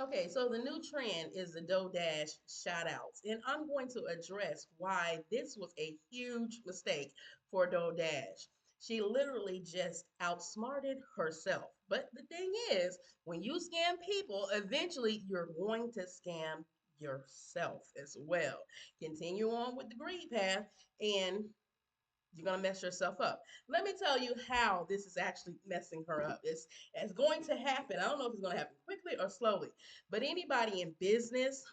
Okay, so the new trend is the DoorDash shout outs, and I'm going to address why this was a huge mistake for DoorDash. She literally just outsmarted herself. But the thing is, when you scam people, eventually you're going to scam yourself as well. Continue on with the greed path, and you're gonna mess yourself up. Let me tell you how this is actually messing her up. It's going to happen. I don't know if it's gonna happen quickly or slowly, but anybody in business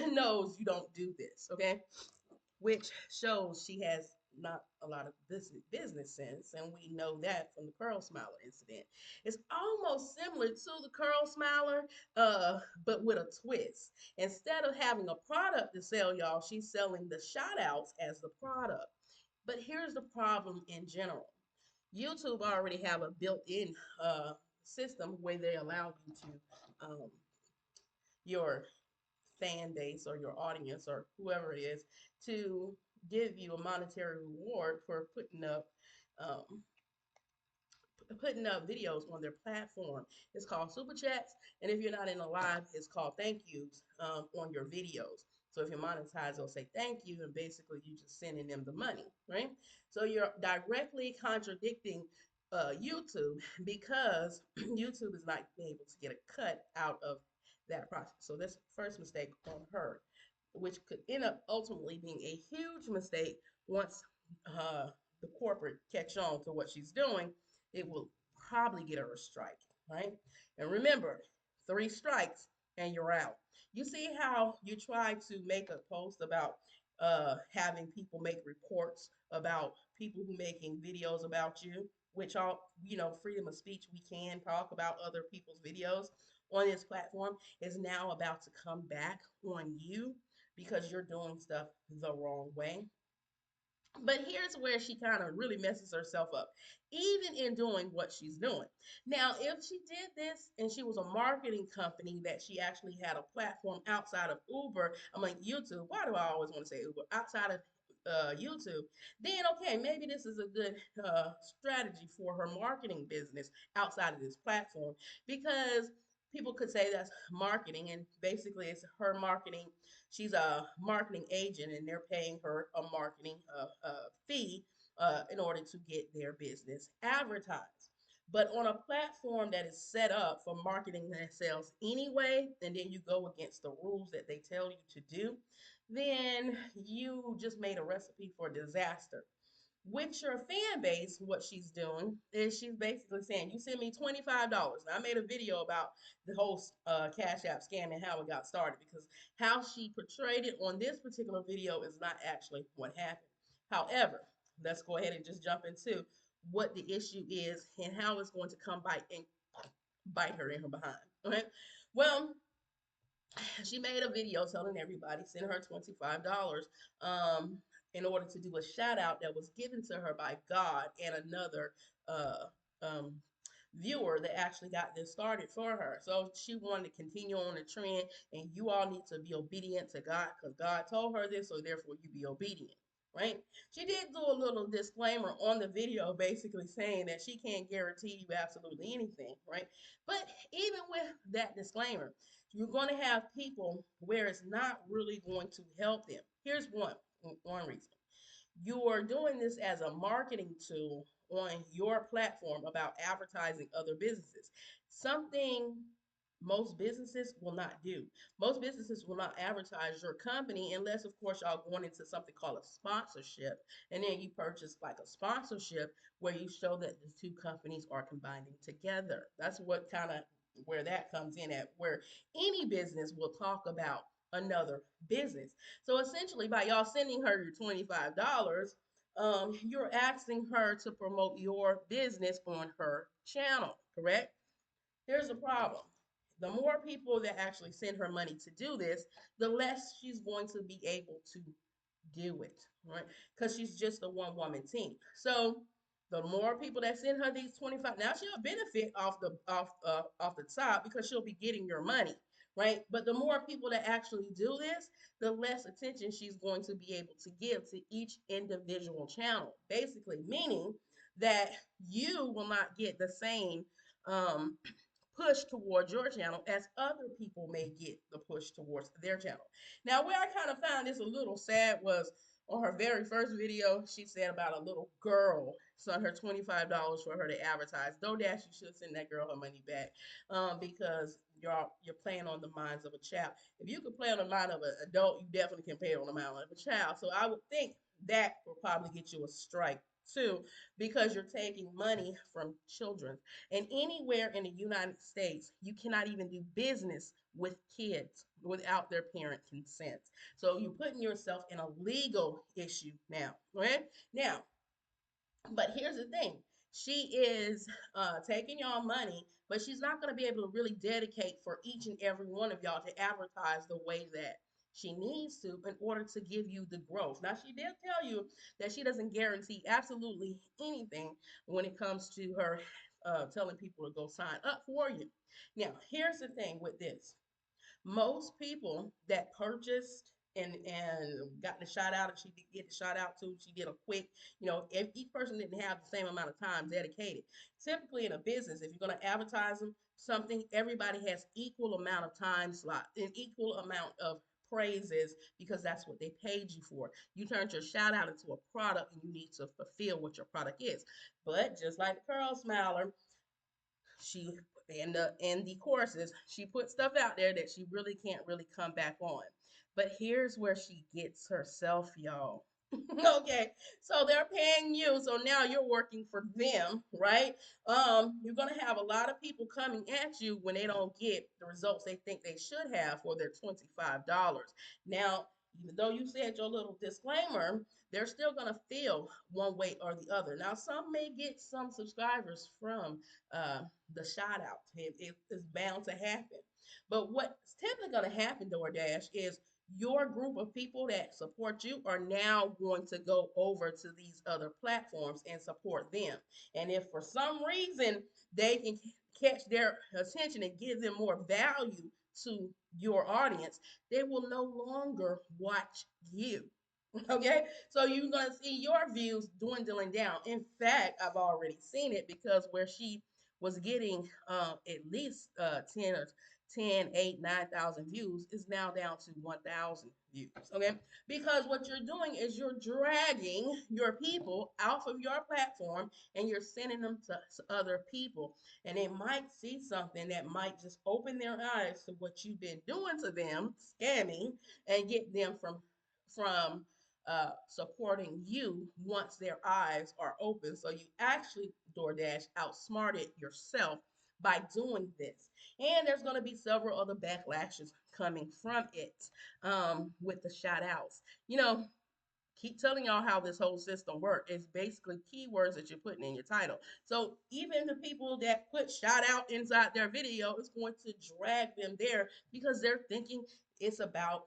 knows you don't do this, okay? Which shows she has not a lot of business sense, and we know that from the Curl Smiler incident. It's almost similar to the Curl Smiler, but with a twist. Instead of having a product to sell, y'all, she's selling the shout outs as the product. But here's the problem in general. YouTube already have a built-in system where they allow you to your fan base or your audience or whoever it is to give you a monetary reward for um, putting up videos on their platform. It's called super chats, and if you're not in a live, it's called thank yous on your videos. So if you monetize, they'll say thank you, and basically you just sending them the money, right? So you're directly contradicting YouTube because YouTube is not able to get a cut out of that process. So that's the first mistake on her, which could end up ultimately being a huge mistake once the corporate catch on to what she's doing. It will probably get her a strike, right? And remember, 3 strikes and you're out. You see how you try to make a post about having people make reports about people who making videos about you, which all, freedom of speech, we can talk about other people's videos on this platform is now about to come back on you because you're doing stuff the wrong way. But here's where she kind of really messes herself up, even in doing what she's doing. Now, if she did this and she was a marketing company that she actually had a platform outside of Uber, I mean, YouTube, why do I always want to say Uber? Outside of YouTube, then okay, maybe this is a good strategy for her marketing business outside of this platform because people could say that's marketing and basically it's her marketing. She's a marketing agent and they're paying her a marketing fee in order to get their business advertised. But on a platform that is set up for marketing and sales anyway, and then you go against the rules that they tell you to do, then you just made a recipe for disaster. With your fan base, what she's doing is she's basically saying, you send me $25. Now, I made a video about the whole Cash App scam and how it got started because how she portrayed it on this particular video is not actually what happened. However, let's go ahead and just jump into what the issue is and how it's going to come bite her in her behind. Okay. Well, she made a video telling everybody send her $25 um, in order to do a shout out that was given to her by God and another uh, um, viewer that actually got this started for her. So she wanted to continue on the trend, and you all need to be obedient to God because God told her this, so therefore you be obedient. Right? She did do a little disclaimer on the video, basically saying that she can't guarantee you absolutely anything, right? But even with that disclaimer, you're going to have people where it's not really going to help them. Here's one reason. You are doing this as a marketing tool on your platform about advertising other businesses. Something most businesses will not do. Most businesses will not advertise your company unless, of course, y'all going into something called a sponsorship. And then you purchase like a sponsorship where you show that the two companies are combining together. That's what kind of where that comes in at, where any business will talk about another business. So essentially, by y'all sending her your $25, you're asking her to promote your business on her channel, correct? Here's the problem. The more people that actually send her money to do this, the less she's going to be able to do it, right? Because she's just a one woman team. So the more people that send her these 25, now she'll benefit off the top because she'll be getting your money, right? But the more people that actually do this, the less attention she's going to be able to give to each individual channel. Basically, meaning that you will not get the same um, push towards your channel as other people may get the push towards their channel. Now, where I kind of found this a little sad was on her very first video, she said about a little girl sent her $25 for her to advertise. DoorDash, you should send that girl her money back, because you're playing on the minds of a child. If you can play on the mind of an adult, you definitely can play on the mind of a child. So I would think that will probably get you a strike too, because you're taking money from children. And anywhere in the United States, you cannot even do business with kids without their parent consent. So you're putting yourself in a legal issue now, right? Now, but here's the thing. She is taking y'all money, but she's not going to be able to really dedicate for each and every one of y'all to advertise the way that she needs to in order to give you the growth. Now, she did tell you that she doesn't guarantee absolutely anything when it comes to her telling people to go sign up for you. Now, here's the thing with this. Most people that purchased and got the shout out, and she did get the shout out to, she did a quick, if each person didn't have the same amount of time dedicated. Typically in a business, if you're going to advertise them something, everybody has equal amount of time slot and equal amount of praises, because that's what they paid you for. You turned your shout out into a product, and you need to fulfill what your product is. But just like the Curl Smiler, she in the courses, she put stuff out there that she really can't really come back on. But here's where she gets herself, y'all. Okay, so they're paying you, so now you're working for them, right? You're gonna have a lot of people coming at you when they don't get the results they think they should have for their $25. Now, even though you said your little disclaimer, they're still gonna feel one way or the other. Now, some may get some subscribers from uh, the shout out. It's bound to happen. But what's typically going to happen, DoorDash, is your group of people that support you are now going to go over to these other platforms and support them. And if for some reason they can catch their attention and give them more value to your audience, they will no longer watch you. Okay, so you're gonna see your views dwindling down. In fact, I've already seen it, because where she was getting at least 10 or 10, 8, 9,000 views is now down to 1,000 views. Okay, because what you're doing is you're dragging your people off of your platform and you're sending them to other people, and they might see something that might just open their eyes to what you've been doing to them, scamming, and get them from supporting you once their eyes are open. So you actually, DoorDash, outsmarted yourself by doing this. And there's going to be several other backlashes coming from it, with the shout outs. Keep telling y'all how this whole system works. It's basically keywords that you're putting in your title. So even the people that put shout out inside their video is going to drag them there, because they're thinking it's about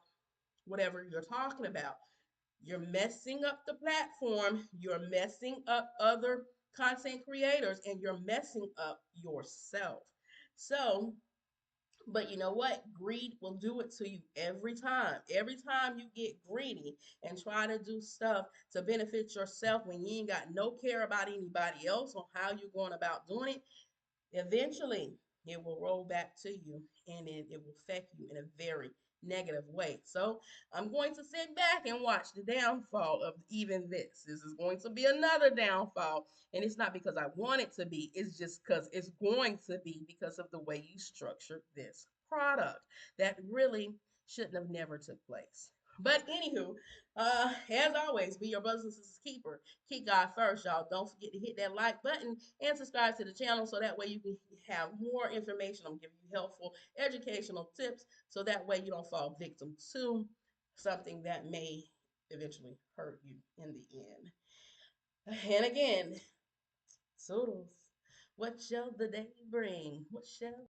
whatever you're talking about. You're messing up the platform, you're messing up other content creators, and you're messing up yourself. So, but you know what? Greed will do it to you every time. Every time you get greedy and try to do stuff to benefit yourself when you ain't got no care about anybody else on how you're going about doing it, eventually it will roll back to you, and it will affect you in a very negative way. So I'm going to sit back and watch the downfall of even this. This is going to be another downfall. And it's not because I want it to be, it's just because it's going to be, because of the way you structure this product that really shouldn't have never took place. But anywho, as always, be your brothers and sisters keeper. Keep God first, y'all. Don't forget to hit that like button and subscribe to the channel, so that way you can have more information. I'm giving you helpful educational tips, so that way you don't fall victim to something that may eventually hurt you in the end. And again, toodles. What shall the day bring? What shall